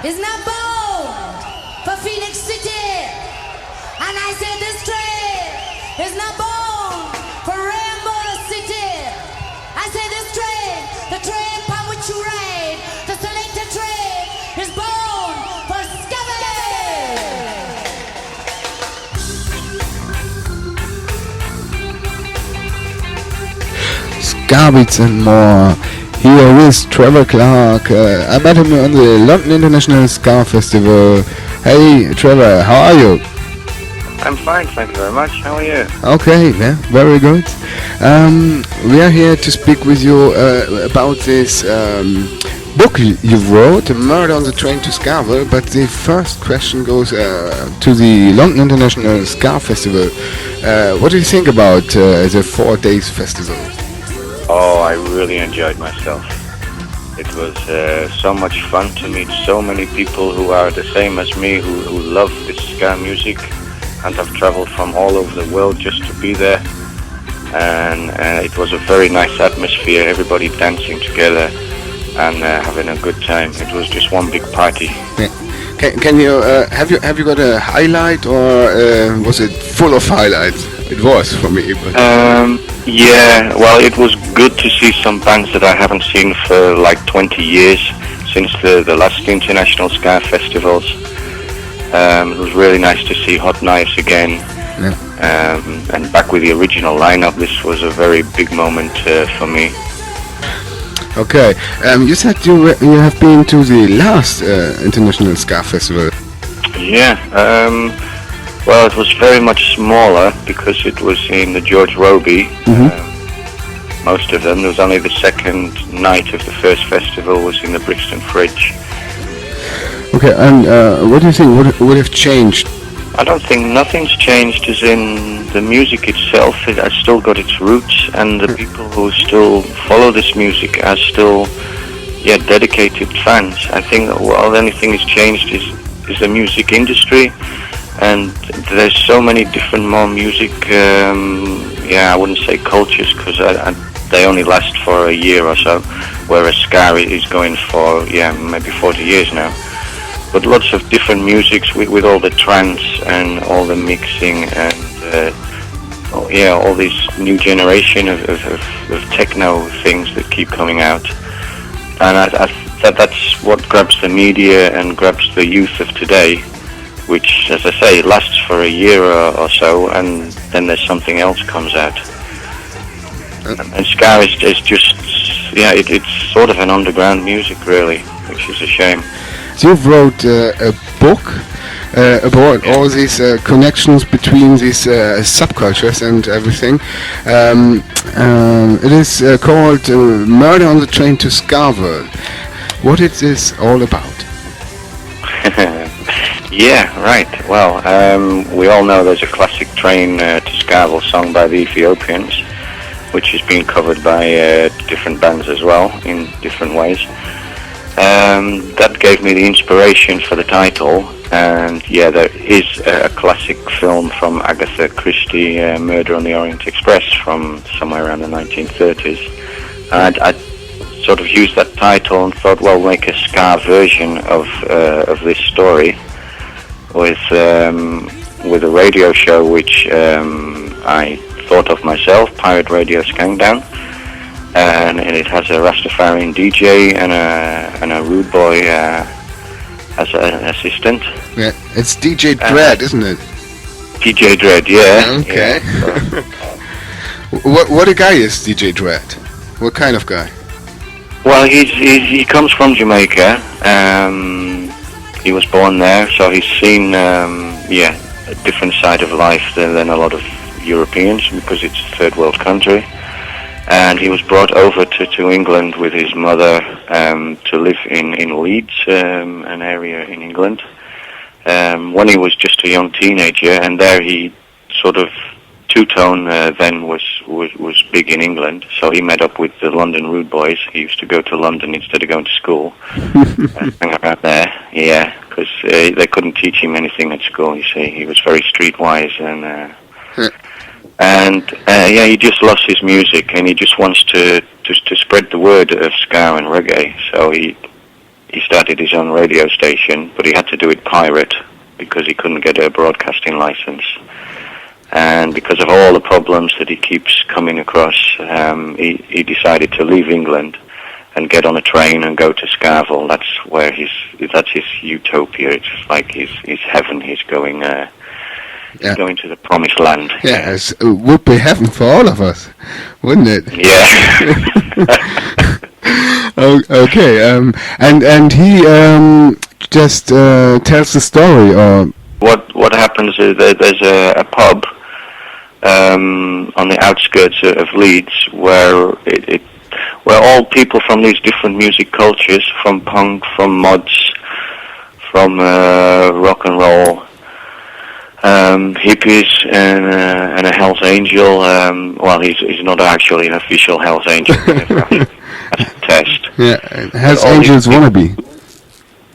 is not bound for Phoenix City. And I say this train is not bound for Rainbow City. I say this train, the train upon which you ride, the selected train is bound for Skaville. Skaville and more. Here is Trevor Clark. I met him on the London International Ska Festival. Hey Trevor, how are you? I'm fine, thank you very much. How are you? Okay, yeah, very good. We are here to speak with you about this book you wrote, Murder on the Train to Skaville, but the first question goes to the London International Ska Festival. What do you think about the 4 days festival? Oh, I really enjoyed myself. It was so much fun to meet so many people who are the same as me, who love this ska music and have traveled from all over the world just to be there. And it was a very nice atmosphere, everybody dancing together and having a good time. It was just one big party. Yeah. Can you have you got a highlight, or was it full of highlights? It was for me. But yeah, well, it was good to see some bands that I haven't seen for like 20 years, since the last international ska festivals. It was really nice to see Hot Knives again, yeah. And back with the original lineup. This was a very big moment for me. Okay, you said you have been to the last international ska festival. Yeah, well, it was very much smaller because it was in the George Roby. Mm-hmm. Most of them. There was only the second night of the first festival was in the Brixton Fridge. Okay, and what do you think would have changed? I don't think nothing's changed, as in the music itself. It has still got its roots, and the people who still follow this music are still, dedicated fans. I think the only thing that's changed is the music industry, and there's so many different more music, I wouldn't say cultures, because they only last for a year or so, whereas ska is going for, maybe 40 years now. But lots of different musics with all the trance and all the mixing and all this new generation of techno things that keep coming out. And that's what grabs the media and grabs the youth of today, which, as I say, lasts for a year or so, and then there's something else comes out. And ska is just, it's sort of an underground music, really, which is a shame. You wrote a book about all these connections between these subcultures and everything. It is called Murder on the Train to Skaville. What is this all about? Yeah, right. Well, we all know there's a classic Train to Skaville song by the Ethiopians, which has been covered by different bands as well in different ways. That gave me the inspiration for the title, and there is a classic film from Agatha Christie, Murder on the Orient Express, from somewhere around the 1930s. And I sort of used that title and thought, well, make a ska version of this story with a radio show which I thought of myself, Pirate Radio Skankdown. And it has a Rastafarian DJ and a rude boy as an assistant. Yeah, it's DJ Dread, isn't it? DJ Dread, yeah. Okay. Yeah, what a guy is DJ Dread? What kind of guy? Well, he comes from Jamaica. He was born there, so he's seen a different side of life than a lot of Europeans, because it's a third world country. And he was brought over to England with his mother to live in Leeds, an area in England, when he was just a young teenager. And there he sort of, two-tone then was big in England. So he met up with the London Rude Boys. He used to go to London instead of going to school. Hang around there, because they couldn't teach him anything at school, you see. He was very streetwise and he just loves his music, and he just wants to spread the word of ska and reggae. So he started his own radio station, but he had to do it pirate because he couldn't get a broadcasting license. And because of all the problems that he keeps coming across, he decided to leave England and get on a train and go to Skaville. That's his utopia. It's like his heaven. He's going going to the promised land. Yeah, it would be heaven for all of us, wouldn't it? Yeah. Okay. And he just tells the story, or what happens is there's a pub on the outskirts of Leeds where where all people from these different music cultures, from punk, from mods, from rock and roll, hippies, and a Hell's Angel. Well, he's not actually an official Hell's Angel. That's a test. Yeah, Hell's Angels wannabe.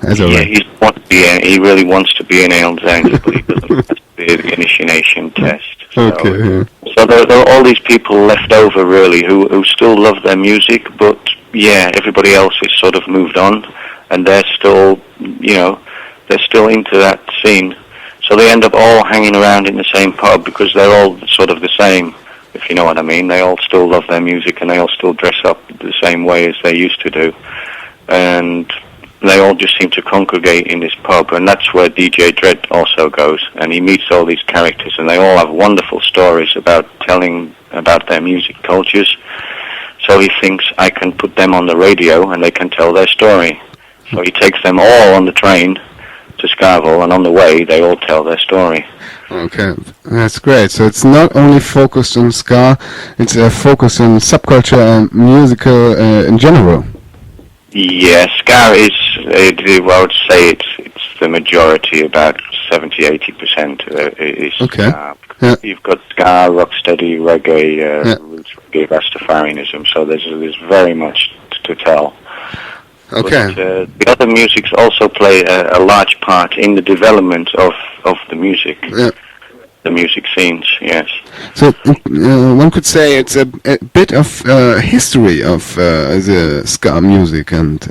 He really wants to be an Hell's Angel, but he doesn't pass the initiation test. So, so there are all these people left over, really, who still love their music, but yeah, everybody else is sort of moved on, and they're still, they're still into that scene. So they end up all hanging around in the same pub because they're all sort of the same, if you know what I mean. They all still love their music, and they all still dress up the same way as they used to do. And they all just seem to congregate in this pub, and that's where DJ Dread also goes, and he meets all these characters, and they all have wonderful stories about telling about their music cultures. So he thinks, I can put them on the radio and they can tell their story. So he takes them all on the train to Skaville, and on the way they all tell their story. Okay, that's great. So it's not only focused on ska, it's focused on subculture and musical in general. Yeah, ska is, I would say it's the majority, about 70-80% is ska. Yeah. You've got ska, rocksteady, reggae, roots reggae, Rastafarianism, so there's very much to tell. Okay. But, the other musics also play a large part in the development of the music. Yeah. The music scenes, yes. So one could say it's a bit of history of the ska music, and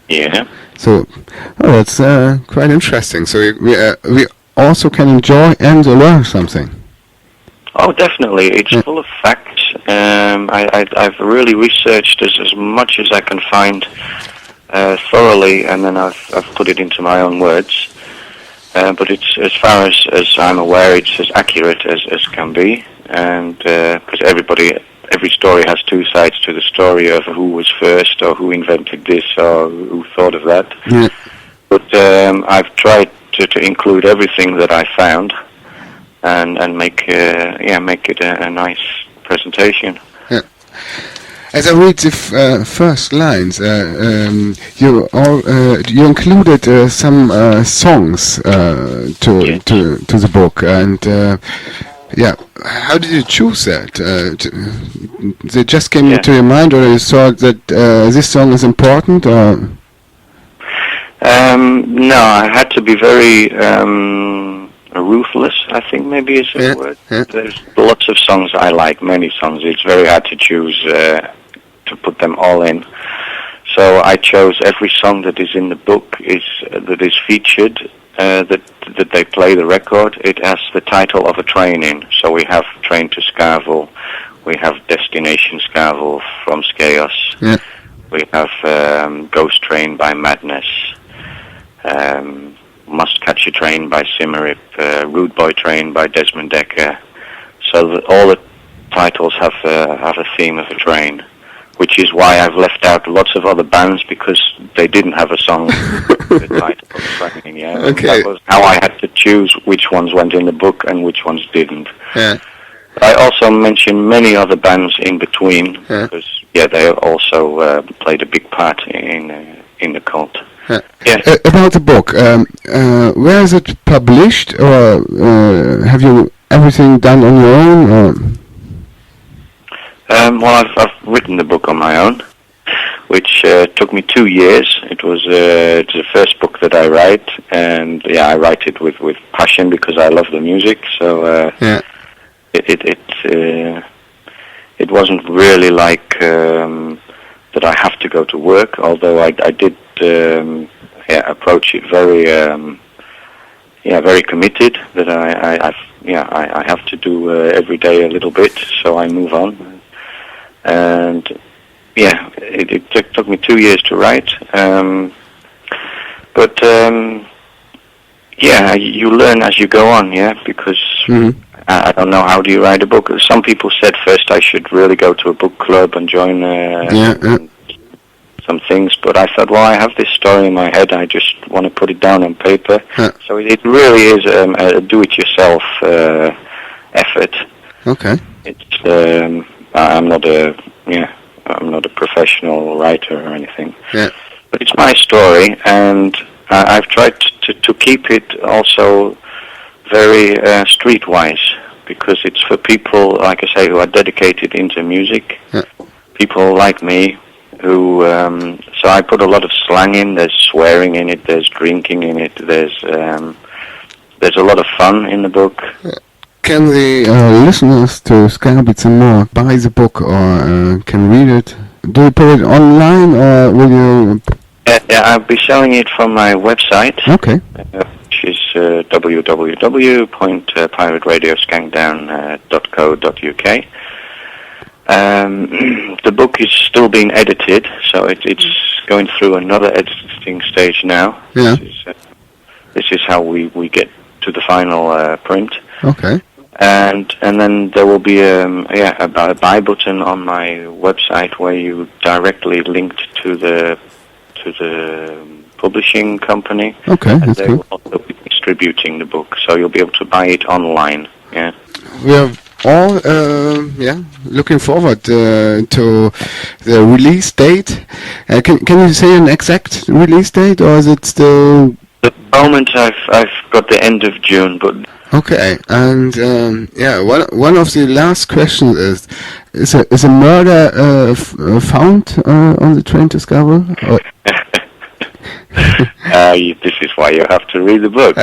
yeah. So that's quite interesting. So we also can enjoy and learn something. Oh, definitely. It's full of facts. I've really researched as much as I can find thoroughly, and then I've put it into my own words. But it's, as far as I'm aware, it's as accurate as can be, and because every story has two sides to the story of who was first, or who invented this, or who thought of that. Yeah. But I've tried to include everything that I found, and make it a nice presentation. Yeah. As I read the first lines, you included some songs to the book, and how did you choose that? They just came into your mind, or you thought that this song is important? Or? No, I had to be very ruthless, I think maybe is the word. Yeah. There's lots of songs I like, many songs. It's very hard to choose to put them all in. So I chose every song that is in the book that is featured, that they play the record. It has the title of a train in. So we have Train to Skaville, we have Destination Skaville from Chaos, we have Ghost Train by Madness, Must Catch a Train by Simmerip, Rude Boy Train by Desmond Dekker. So all the titles have a theme of a train, which is why I've left out lots of other bands, because they didn't have a song with the title of the train. Yeah, okay. That was how I had to choose which ones went in the book and which ones didn't. Yeah. But I also mentioned many other bands in between, because they also played a big part in the cult. About the book, where is it published, or have you everything done on your own? Or? Well, I've written the book on my own, which took me 2 years. It was it's the first book that I write, and I write it with passion because I love the music. So it wasn't really like that I have to go to work. Although I did approach it very very committed. That I have to do every day a little bit. So I move on, and it took me 2 years to write. But you learn as you go on, because I don't know, how do you write a book? Some people said first I should really go to a book club and join some things, but I thought, well, I have this story in my head, I just want to put it down on paper. So it really is a do-it-yourself effort. Okay. It's I'm not a professional writer or anything. Yeah. But it's my story, and I've tried to keep it also very streetwise, because it's for people, like I say, who are dedicated into music. Yeah. People like me who, so I put a lot of slang in, there's swearing in it, there's drinking in it, there's a lot of fun in the book. Can the listeners to Skaville and more buy the book or can read it? Do you put it online or will you... I'll be selling it from my website. Okay. Which is www.pirateradioscankdown.co.uk. The book is still being edited, so it's going through another editing stage now. Yeah. This is how we get to the final print. Okay. And then there will be a buy button on my website where you directly linked to the publishing company. Okay, and that's they good. will also be distributing the book, so you'll be able to buy it online. Yeah. We are all looking forward to the release date. Can you say an exact release date, or is it still? At the moment, I've got the end of June, but. Okay, and one of the last questions is a murder found on the train to Skaville? This is why you have to read the book.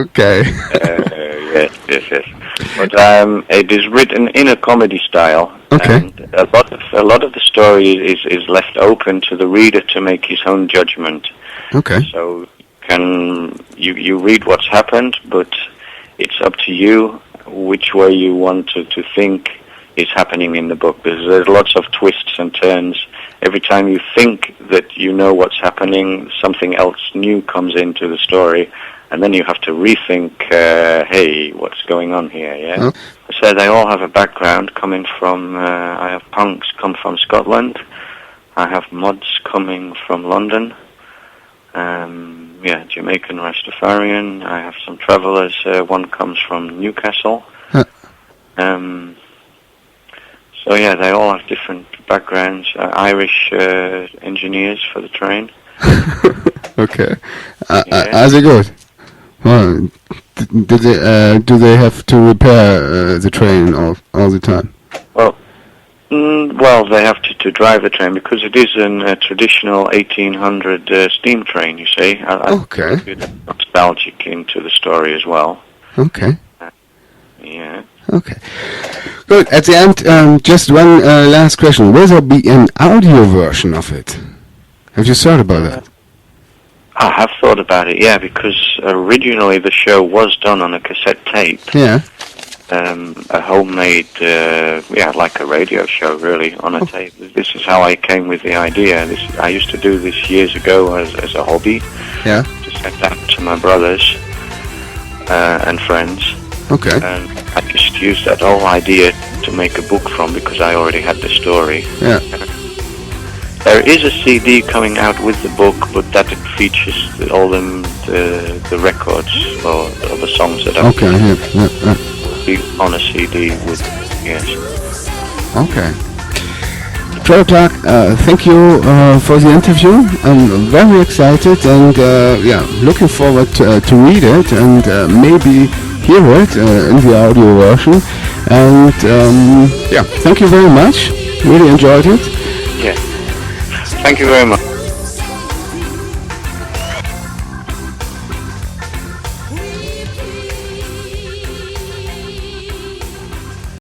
Okay. Yes. But it is written in a comedy style. Okay. And a lot of the story is left open to the reader to make his own judgment. Okay. So you read what's happened, but it's up to you which way you want to think is happening in the book. Because there's lots of twists and turns. Every time you think that you know what's happening, something else new comes into the story, and then you have to rethink, hey, what's going on here, yeah? So they all have a background coming from, I have punks come from Scotland, I have mods coming from London, Jamaican Rastafarian, I have some travellers, one comes from Newcastle. So they all have different backgrounds. Irish engineers for the train. Okay. Are they good? Well, do they have to repair the train all the time? Well, they have to drive the train because it is a traditional 1800 steam train. You see. Okay. A bit nostalgic into the story as well. Okay. Yeah. Okay. Good. At the end, just one last question. Will there be an audio version of it? Have you thought about that? I have thought about it, because originally the show was done on a cassette tape. Yeah. A homemade, like a radio show, really, on a tape. This is how I came with the idea. I used to do this years ago as a hobby. Yeah. To send that to my brothers and friends. Okay. And I just used that whole idea to make a book from because I already had the story. Yeah. There is a CD coming out with the book, but that it features all the records or the songs that I've on a CD with. Yes. Okay. Trevor Clark, thank you for the interview. I'm very excited and looking forward to read it and maybe hear it in the audio version. And thank you very much. Really enjoyed it. Yeah. Thank you very much.